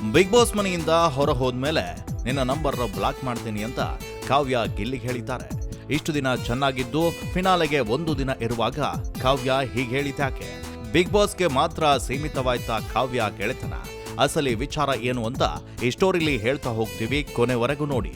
Big boss ಮನೆಯಿಂದ ಹೊರ ಹೋದ್ಮೇಲೆ ನಿನ್ನ ನಂಬರ್ ಬ್ಲಾಕ್ ಮಾಡ್ತೀನಿ ಅಂತ ಕಾವ್ಯ ಗಿಲ್ಲಿಗೆ ಹೇಳಿದ್ದಾರೆ. ಇಷ್ಟು ದಿನ ಚೆನ್ನಾಗಿದ್ದು ಫಿನಾಲೆಗೆ ಒಂದು ದಿನ ಇರುವಾಗ ಕಾವ್ಯ ಹೀಗೆ ಹೇಳಿದ್ಯಾಕೆ? ಬಿಗ್ ಬಾಸ್ಗೆ ಮಾತ್ರ ಸೀಮಿತವಾಯ್ತಾ ಕಾವ್ಯ ಗೆಳೆತನ? ಅಸಲಿ ವಿಚಾರ ಏನು ಅಂತ ಈ ಸ್ಟೋರಿಲಿ ಹೇಳ್ತಾ ಹೋಗ್ತೀವಿ, ಕೊನೆವರೆಗೂ ನೋಡಿ.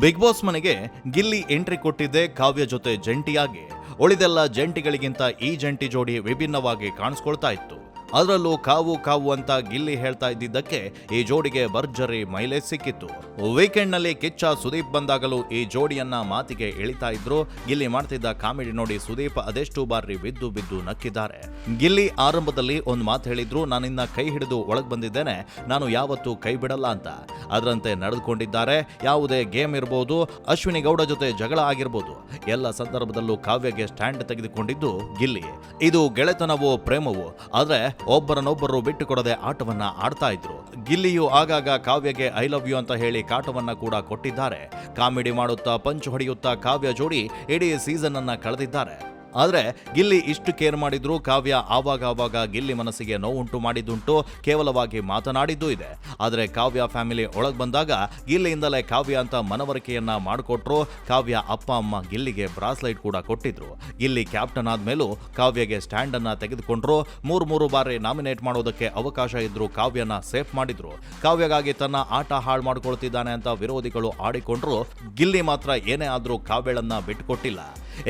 ಬಿಗ್ ಬಾಸ್ ಮನೆಗೆ ಗಿಲ್ಲಿ ಎಂಟ್ರಿ ಕೊಟ್ಟಿದ್ದೆ ಕಾವ್ಯ ಜೊತೆ ಜಂಟಿಯಾಗಿ. ಉಳಿದೆಲ್ಲ ಜಂಟಿಗಳಿಗಿಂತ ಈ ಜಂಟಿ ಜೋಡಿ ವಿಭಿನ್ನವಾಗಿ ಕಾಣಿಸ್ಕೊಳ್ತಾ ಇತ್ತು. ಅದರಲ್ಲೂ ಕಾವು ಕಾವು ಅಂತ ಗಿಲ್ಲಿ ಹೇಳ್ತಾ ಇದ್ದಿದ್ದಕ್ಕೆ ಈ ಜೋಡಿಗೆ ಭರ್ಜರಿ ಮೈಲೇಜ್ ಸಿಕ್ಕಿತ್ತು. ವೀಕೆಂಡ್ ನಲ್ಲಿ ಕಿಚ್ಚ ಸುದೀಪ್ ಬಂದಾಗಲೂ ಈ ಜೋಡಿಯನ್ನ ಮಾತಿಗೆ ಎಳಿತಾ ಇದ್ರು. ಗಿಲ್ಲಿ ಮಾಡ್ತಿದ್ದ ಕಾಮಿಡಿ ನೋಡಿ ಸುದೀಪ್ ಅದೆಷ್ಟು ಬಾರಿ ಬಿದ್ದು ಬಿದ್ದು ನಕ್ಕಿದ್ದಾರೆ. ಗಿಲ್ಲಿ ಆರಂಭದಲ್ಲಿ ಒಂದು ಮಾತು ಹೇಳಿದ್ರು, ನಾನಿನ್ನ ಕೈ ಹಿಡಿದು ಒಳಗ್ ಬಂದಿದ್ದೇನೆ, ನಾನು ಯಾವತ್ತೂ ಕೈ ಬಿಡಲ್ಲ ಅಂತ. ಅದರಂತೆ ನಡೆದುಕೊಂಡಿದ್ದಾರೆ. ಯಾವುದೇ ಗೇಮ್ ಇರಬಹುದು, ಅಶ್ವಿನಿ ಗೌಡ ಜೊತೆ ಜಗಳ ಆಗಿರ್ಬೋದು, ಎಲ್ಲ ಸಂದರ್ಭದಲ್ಲೂ ಕಾವ್ಯಗೆ ಸ್ಟ್ಯಾಂಡ್ ತೆಗೆದುಕೊಂಡಿದ್ದು ಗಿಲ್ಲಿ. ಇದು ಗೆಳೆತನವೋ ಪ್ರೇಮವೋ, ಆದ್ರೆ ಒಬ್ಬರನ್ನೊಬ್ಬರು ಬಿಟ್ಟುಕೊಡದೆ ಆಟವನ್ನ ಆಡ್ತಾ ಇದ್ರು. ಗಿಲ್ಲಿಯು ಆಗಾಗ ಕಾವ್ಯಗೆ ಐ ಲವ್ ಯು ಅಂತ ಹೇಳಿ ಕಾಟವನ್ನ ಕೂಡ ಕೊಟ್ಟಿದ್ದಾರೆ. ಕಾಮಿಡಿ ಮಾಡುತ್ತಾ ಪಂಚ್ ಹೊಡೆಯುತ್ತಾ ಕಾವ್ಯ ಜೋಡಿ ಇಡೀ ಸೀಸನ್ ಅನ್ನ ಕಳೆದಿದ್ದಾರೆ. ಆದ್ರೆ ಗಿಲ್ಲಿ ಇಷ್ಟು ಕೇರ್ ಮಾಡಿದ್ರು ಕಾವ್ಯ ಆವಾಗ ಗಿಲ್ಲಿ ಮನಸ್ಸಿಗೆ ನೋವುಂಟು ಮಾಡಿದ್ದುಂಟು, ಕೇವಲವಾಗಿ ಮಾತನಾಡಿದ್ದೂ ಇದೆ. ಆದ್ರೆ ಕಾವ್ಯ ಫ್ಯಾಮಿಲಿ ಒಳಗ್ ಬಂದಾಗ ಗಿಲ್ಲಿಯಿಂದಲೇ ಕಾವ್ಯ ಅಂತ ಮನವರಿಕೆಯನ್ನ ಮಾಡಿಕೊಟ್ರು. ಕಾವ್ಯ ಅಪ್ಪ ಅಮ್ಮ ಗಿಲ್ಲಿಗೆ ಬ್ರಾಸ್ಲೈಟ್ ಕೂಡ ಕೊಟ್ಟಿದ್ರು. ಗಿಲ್ಲಿ ಕ್ಯಾಪ್ಟನ್ ಆದ್ಮೇಲೂ ಕಾವ್ಯಗೆ ಸ್ಟ್ಯಾಂಡ್ ಅನ್ನ ತೆಗೆದುಕೊಂಡ್ರು. ಮೂರು ಬಾರಿ ನಾಮಿನೇಟ್ ಮಾಡೋದಕ್ಕೆ ಅವಕಾಶ ಇದ್ರು, ಕಾವ್ಯನ ಸೇಫ್ ಮಾಡಿದ್ರು. ಕಾವ್ಯಗಾಗಿ ತನ್ನ ಆಟ ಹಾಳು ಮಾಡ್ಕೊಳ್ತಿದ್ದಾನೆ ಅಂತ ವಿರೋಧಿಗಳು ಆಡಿಕೊಂಡ್ರು. ಗಿಲ್ಲಿ ಮಾತ್ರ ಏನೇ ಆದ್ರೂ ಕಾವ್ಯಳನ್ನ ಬಿಟ್ಟುಕೊಟ್ಟಿಲ್ಲ.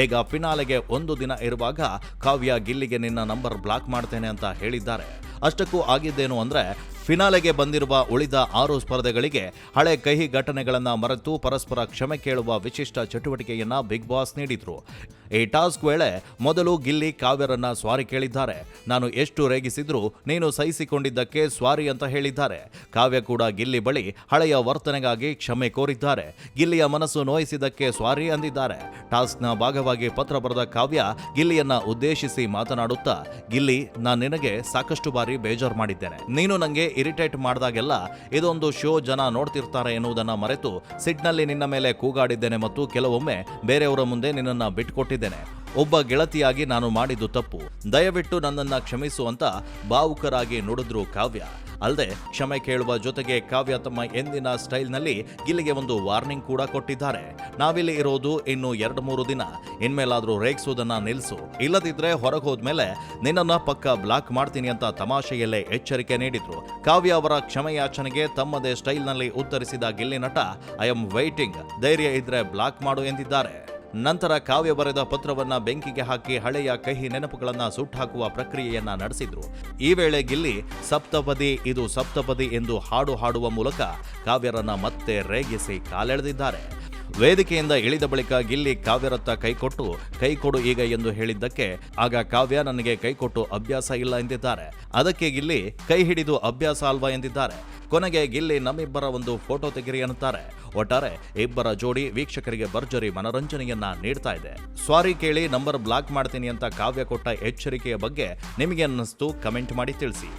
ಈಗ ಫಿನಾಲೆಗೆ ಒಂದು ದಿನ ಇರುವಾಗ ಕಾವ್ಯ ಗಿಲ್ಲಿಗೆ ನಿನ್ನ ನಂಬರ್ ಬ್ಲಾಕ್ ಮಾಡ್ತೇನೆ ಅಂತ ಹೇಳಿದ್ದಾರೆ. ಅಷ್ಟಕ್ಕೂ ಆಗಿದ್ದೇನು ಅಂದ್ರೆ, ಫಿನಾಲೆಗೆ ಬಂದಿರುವ ಉಳಿದ 6 ಸ್ಪರ್ಧೆಗಳಿಗೆ ಹಳೆ ಕಹಿ ಘಟನೆಗಳನ್ನ ಮರೆತು ಪರಸ್ಪರ ಕ್ಷಮೆ ಕೇಳುವ ವಿಶಿಷ್ಟ ಚಟುವಟಿಕೆಯನ್ನ ಬಿಗ್ ಬಾಸ್ ನೀಡಿದ್ರು. ಈ ಟಾಸ್ಕ್ ವೇಳೆ ಮೊದಲು ಗಿಲ್ಲಿ ಕಾವ್ಯರನ್ನ ಸ್ವಾರಿ ಕೇಳಿದ್ದಾರೆ. ನಾನು ಎಷ್ಟು ರೇಗಿಸಿದ್ರು ನೀನು ಸಹಿಸಿಕೊಂಡಿದ್ದಕ್ಕೆ ಸ್ವಾರಿ ಅಂತ ಹೇಳಿದ್ದಾರೆ. ಕಾವ್ಯ ಕೂಡ ಗಿಲ್ಲಿ ಬಳಿ ಹಳೆಯ ವರ್ತನೆಗಾಗಿ ಕ್ಷಮೆ ಕೋರಿದ್ದಾರೆ. ಗಿಲ್ಲಿಯ ಮನಸ್ಸು ನೋಯಿಸಿದ್ದಕ್ಕೆ ಸ್ವಾರಿ ಅಂದಿದ್ದಾರೆ. ಟಾಸ್ಕ್ನ ಭಾಗವಾಗಿ ಪತ್ರ ಬರೆದ ಕಾವ್ಯ ಗಿಲ್ಲಿಯನ್ನ ಉದ್ದೇಶಿಸಿ ಮಾತನಾಡುತ್ತಾ, ಗಿಲ್ಲಿ, ನಾನು ನಿನಗೆ ಸಾಕಷ್ಟು ಬಾರಿ ಬೇಜಾರು ಮಾಡಿದ್ದೇನೆ. ನೀನು ನಂಗೆ ಇರಿಟೇಟ್ ಮಾಡಿದಾಗೆಲ್ಲ ಇದೊಂದು ಶೋ, ಜನ ನೋಡ್ತಿರ್ತಾರೆ ಎನ್ನುವುದನ್ನ ಮರೆತು ಸಿಟ್ನಲ್ಲಿ ನಿನ್ನ ಮೇಲೆ ಕೂಗಾಡಿದ್ದೇನೆ ಮತ್ತು ಕೆಲವೊಮ್ಮೆ ಬೇರೆಯವರ ಮುಂದೆ ನಿನ್ನನ್ನ ಬಿಟ್ಟುಕೊಟ್ಟಿದ್ದೇನೆ. ಒಬ್ಬ ಗೆಳತಿಯಾಗಿ ನಾನು ಮಾಡಿದ್ದು ತಪ್ಪು, ದಯವಿಟ್ಟು ನನ್ನನ್ನ ಕ್ಷಮಿಸು ಅಂತ ಭಾವುಕರಾಗಿ ನುಡಿದ್ರು ಕಾವ್ಯ. ಅಲ್ಲದೆ ಕ್ಷಮೆ ಕೇಳುವ ಜೊತೆಗೆ ಕಾವ್ಯ ತಮ್ಮ ಎಂದಿನ ಸ್ಟೈಲ್ನಲ್ಲಿ ಗಿಲ್ಲಿಗೆ ಒಂದು ವಾರ್ನಿಂಗ್ ಕೂಡ ಕೊಟ್ಟಿದ್ದಾರೆ. ನಾವಿಲ್ಲಿ ಇರೋದು ಇನ್ನು 2-3 ದಿನ, ಇನ್ಮೇಲಾದ್ರೂ ರೇಗಿಸೋದನ್ನ ನಿಲ್ಲಿಸು, ಇಲ್ಲದಿದ್ರೆ ಹೊರಗೆ ಹೋದ್ಮೇಲೆ ನಿನ್ನನ್ನ ಪಕ್ಕ ಬ್ಲಾಕ್ ಮಾಡ್ತೀನಿ ಅಂತ ತಮಾಷೆಯಲ್ಲೇ ಎಚ್ಚರಿಕೆ ನೀಡಿದ್ರು. ಕಾವ್ಯ ಅವರ ಕ್ಷಮೆಯಾಚನೆಗೆ ತಮ್ಮದೇ ಸ್ಟೈಲ್ನಲ್ಲಿ ಉತ್ತರಿಸಿದ ಗಿಲ್ಲಿ ನಟ, ಐ ಆಮ್ ವೈಟಿಂಗ್, ಧೈರ್ಯ ಇದ್ರೆ ಬ್ಲಾಕ್ ಮಾಡು ಎಂದಿದ್ದಾರೆ. ನಂತರ ಕಾವ್ಯ ಬರೆದ ಪತ್ರವನ್ನ ಬೆಂಕಿಗೆ ಹಾಕಿ ಹಳೆಯ ಕಹಿ ನೆನಪುಗಳನ್ನ ಸುಟ್ಟಾಕುವ ಪ್ರಕ್ರಿಯೆಯನ್ನ ನಡೆಸಿದ್ರು. ಈ ವೇಳೆ ಗಿಲ್ಲಿ ಸಪ್ತಪದಿ ಇದು ಸಪ್ತಪದಿ ಎಂದು ಹಾಡು ಹಾಡುವ ಮೂಲಕ ಕಾವ್ಯರನ್ನ ಮತ್ತೆ ರೇಗಿಸಿ ಕಾಲೆಳೆದಿದ್ದಾರೆ. ವೇದಿಕೆಯಿಂದ ಇಳಿದ ಬಳಿಕ ಗಿಲ್ಲಿ ಕಾವ್ಯರತ್ತ ಕೈಕೊಟ್ಟು, ಕೈ ಕೊಡು ಈಗ ಎಂದು ಹೇಳಿದ್ದಕ್ಕೆ ಆಗ ಕಾವ್ಯ, ನನಗೆ ಕೈಕೊಟ್ಟು ಅಭ್ಯಾಸ ಇಲ್ಲ ಎಂದಿದ್ದಾರೆ. ಅದಕ್ಕೆ ಗಿಲ್ಲಿ, ಕೈ ಹಿಡಿದು ಅಭ್ಯಾಸ ಅಲ್ವಾ ಎಂದಿದ್ದಾರೆ. ಕೊನೆಗೆ ಗಿಲ್ಲಿ, ನಮ್ಮಿಬ್ಬರ ಒಂದು ಫೋಟೋ ತೆಗಿರಿ ಅನ್ನುತ್ತಾರೆ. ಒಟ್ಟಾರೆ ಇಬ್ಬರ ಜೋಡಿ ವೀಕ್ಷಕರಿಗೆ ಭರ್ಜರಿ ಮನರಂಜನೆಯನ್ನ ನೀಡ್ತಾ ಇದೆ. ಸ್ವಾರಿ ಕೇಳಿ ನಂಬರ್ ಬ್ಲಾಕ್ ಮಾಡ್ತೀನಿ ಅಂತ ಕಾವ್ಯ ಕೊಟ್ಟ ಎಚ್ಚರಿಕೆಯ ಬಗ್ಗೆ ನಿಮಗೆ ಅನ್ನಿಸ್ತು? ಕಮೆಂಟ್ ಮಾಡಿ ತಿಳಿಸಿ.